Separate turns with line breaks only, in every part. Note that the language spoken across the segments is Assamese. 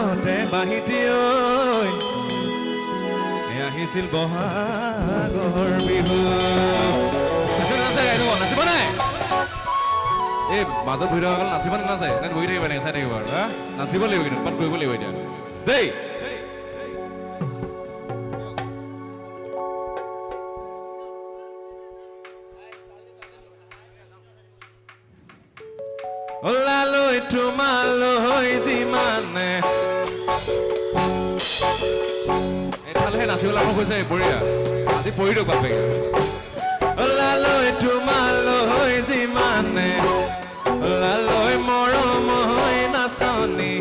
ঘৰতে বাহিতি ঐ আহিছিল বহাগৰ বিহু নাচিব নাই এই মাজত বহি থকা নাচিব নাচাই নে বহি থাকিব চাই থাকিব আৰু নাচিব লাগিব কিন্তু উৎপাত কৰিব লাগিব এতিয়া দেই ওলালৈ তোমালৈ যিমানে এইফালেহে নাচিবলৈ আৰম্ভ কৰিছে বঢ়িয়া আজি পঢ়ি দিয়ক বাপেকে ওলালৈ তোমালৈ যিমানে ওলালৈ মৰম হৈ নাচনি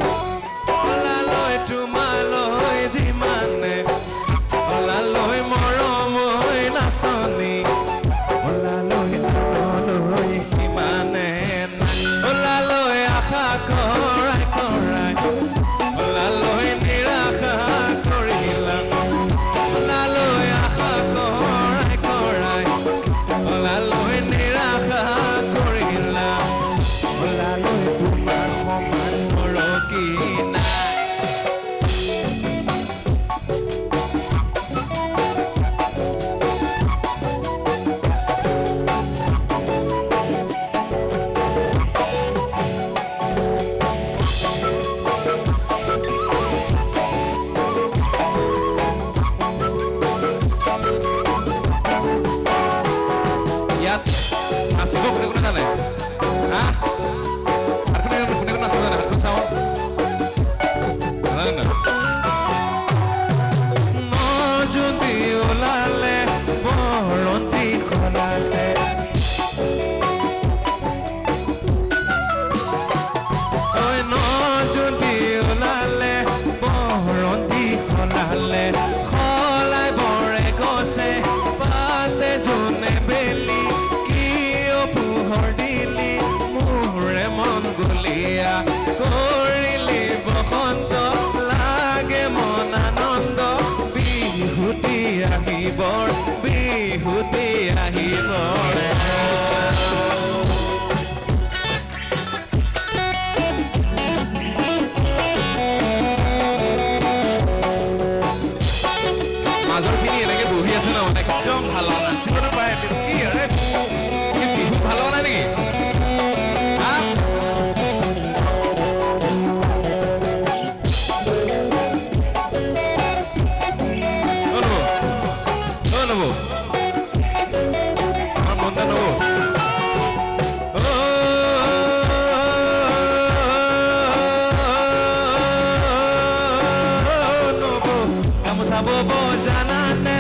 ওলালৈ তোমালৈ যিমানে ওলালৈ মৰম হৈ নাচনি ওলালৈ তোমালৈ সিমানে ওলালৈ আশা কৰাই কৰাই ওলালৈ নিৰাশা কৰিলা ওলালৈ আশা কৰাই কৰাই ওলালৈ নিৰাশা কৰিলা ওলালৈ তোমাৰ সমান মৰকি নাই নাচিব কোনে কোনে জানে হা আৰু কোনে কোনে নাচিব জানে হাতখন চাওঁ জানে না যদি ওলালে বৰন্তি খলালে ঐ ন যদি ওলালে বৰন্তি খলালে খলাই বৰে গছে পাতে জোনে বেলি পোহৰ দিলি মোৰে মন গলিয়া কৰিলি বসন্ত লাগে মন আনন্দ বিহুতি আহিবৰ বিহুতি আহিবৰ মাজৰখিনি এনেকে বহি আছে ন একদম ভাল নাচিব নাপায় কি ভাল লগা নাই নেকি গামোচা বব জানানে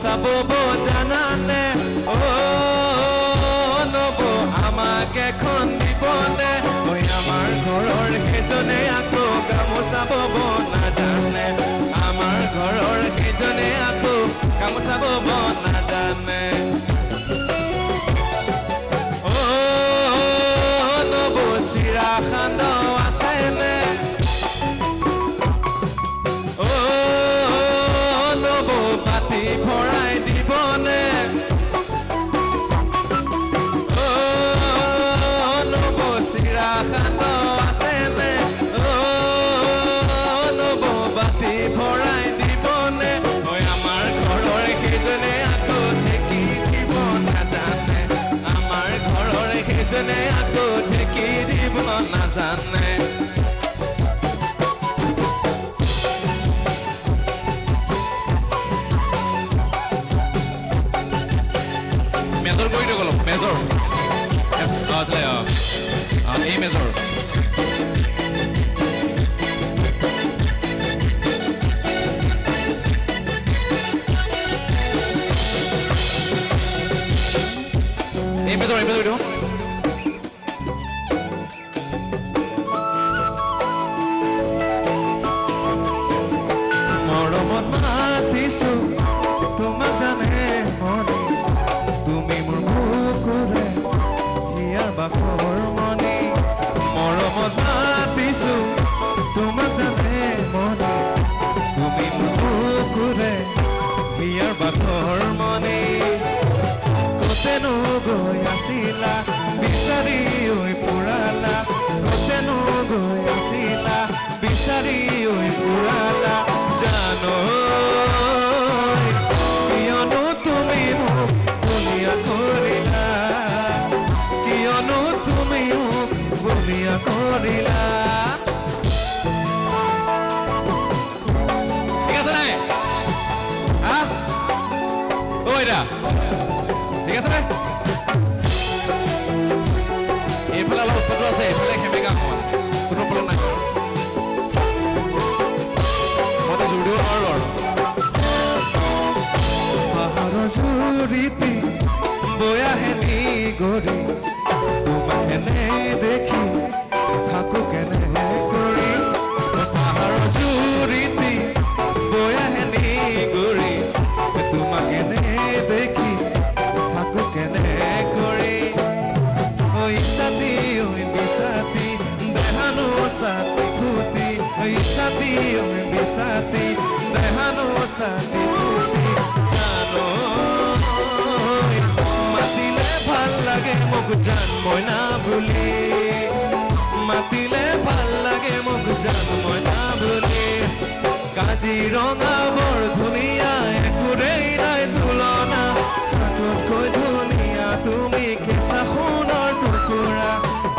চাবব জানানে ও নব আমাকে এখন দিবনে ঐ আমাৰ ঘৰৰ সেইজনে আকৌ গামোচা বব নাজানে আমাৰ ঘৰৰ সেইজনে আকৌ গামোচা বব নাজানে ও নব চিৰা খান্দ আছেনে ও নব পাতি ভৰাই দিবনে ও নব চিৰা খান্দ আছেনে ও নব বাতি ভৰাই দিবনে ঐ আমাৰ ঘৰৰ সেইজনে আকৌ ঢেকি দিব নাজানে আমাৰ ঘৰৰ সেইজনে আকৌ ঢেকি দিব নাজানে মেজৰ কৰি দিয়ক অলপ মেজৰ আছিলে এই মেজৰ এই মেজৰ দিয়ক মৰমত মাতিছো তোমাক জানে মনে তুমি মোৰ বুকুৰে ইয়াৰ বাখৰ মনি মৰমত মাতিছো তোমাক জানে মনে তুমি মোৰ বুকুৰে ইয়াৰ বাখৰ মনি কতেনো কতেনো গৈ আছিলা বিচাৰি ঐ ফুৰালা কতেনো গৈ আছিলা বিচাৰি ঐ ফুৰালা জানো কিয়নো তুমি মোক বলিয়া কৰিলা কিয়নো তুমি মোক বলিয়া কৰিলা ঠিক আছে নাই ওইটা ঠিক আছে নে এইফালে অলপ উৎপাতো আছে এইফালে খেমেকা অকণমান কোনো প্ৰব্লেম নাই মইতো জোৰ দিব নোৱাৰো আৰু পাহাৰৰ জুৰিতে বৈ আহে নিগৰি তোমাক এনে দেখি থাকো কেনে কৰি পাহাৰৰ জুৰিতে বৈ আহে নিগৰি তোমাক এনে দেখি থাকো কেনে কৰি ঐ সাথী ঐ বিসাথী দেহানো সাথী ফুটি ঐ সাথী ঐ বিসাথী দেহানো সাথী ফুটি জানো মাতিলে ভাল লাগে মোক জান মইনা বুলি মাতিলে ভাল লাগে মোক জান মইনা বুলি কাজিৰঙা বৰ ধুনীয়া একোৰেই নাই তুলনা তাতকৈ ধুনীয়া তুমি কেঁচা সোণৰ টুকুৰা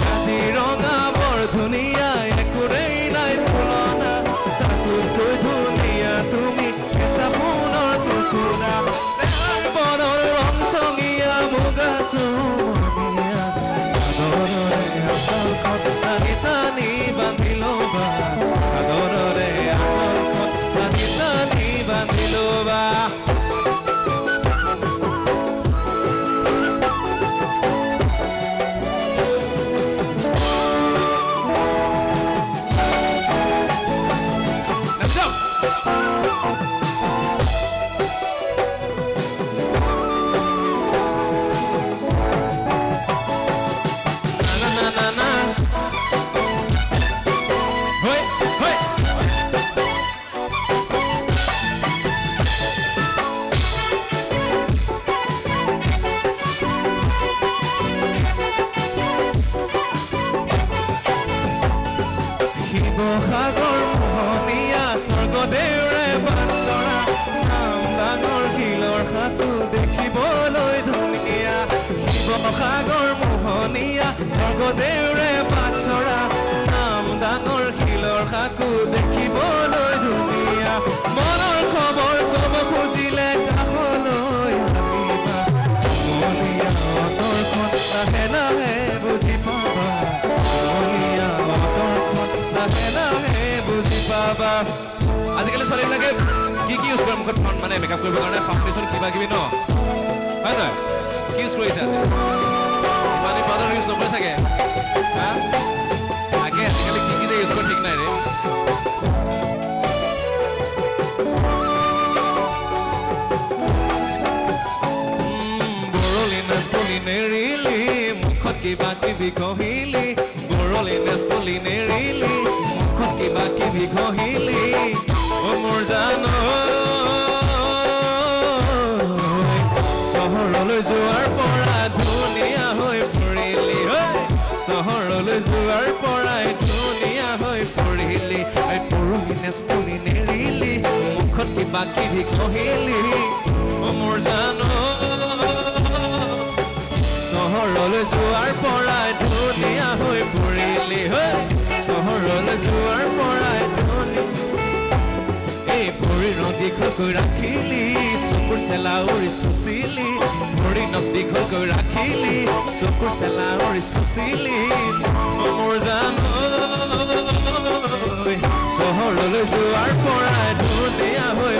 কাজিৰঙা বৰ ধুনীয়া একোৰেই নাই তুলনা তাতকৈ ধুনীয়া তুমি কেঁচা সোণৰ টুকুৰা দেহাৰ বনৰ ৰংচঙীয়া মুগা চুমনীয়া চাদৰৰে আচলখন টানি টানি বান্ধি ল'বা চাদৰৰে আচলখন টানি টানি বান্ধি ল'বা শিৱসাগৰ মোহনীয়া স্বৰ্গদেউৰে বাঞ্চৰা নাম ডাঙৰ শিলৰ সাঁকো দেখিবলৈ ধুনীয়া শিৱসাগৰ মোহনীয়া স্বৰ্গদেউৰে বাঞ্চৰা নাম ডাঙৰ শিলৰ সাঁকো দেখিবলৈ ধুনীয়া মনৰ খবৰ ক'ব খুজিলে কাষলৈ আহিবা মলীয়া অতৰখন লাহে লাহে বুজি পাবা মলীয়া অতৰখন লাহে লাহে বুজি পাবা আজিকালি ছোৱালীবিলাকে কি ইউজ কৰে মুখত মানে মেকআপ কৰিবৰ কাৰণে ফাউণ্ডেশ্যন কিবা কিবি ন হয় নহয় কি ইউজ কৰিছে আজি মানে পাউডাৰ ইউজ নকৰে চাগে তাকে আজিকালি কি যে ইউজ কৰে ঠিক নাই ৰে বৰলি নাচ বলি নেৰিলি মুখত কিবা কিবি ঘঁহিলি বৰলি নাচ বলি নেৰিলি মুখত কিবা কিবি ঘঁহিলি অ মোৰ জানো চহৰলৈ যোৱাৰ পৰা ধুনীয়া হৈ পৰিলি চহৰলৈ যোৱাৰ পৰাই ধুনীয়া হৈ পৰিলি পৰহি নেচ পৰি নেৰিলি মুখত কিবা কিবি ঘঁহিলি অ মোৰ জানো চহৰলৈ যোৱাৰ পৰাই ধুনীয়া হৈ পৰিলি চহৰলৈ যোৱাৰ পৰাই ধুনীয়া এই ভৰি দীঘলকৈ ৰাখিলি চকুৰ চেলা উৰি চুচিলি ভৰি দীঘলকৈ ৰাখিলি চকুৰ চেলা উৰি চুচিলি মোৰ জানো চহৰলৈ যোৱাৰ পৰাই ধুনীয়া হৈ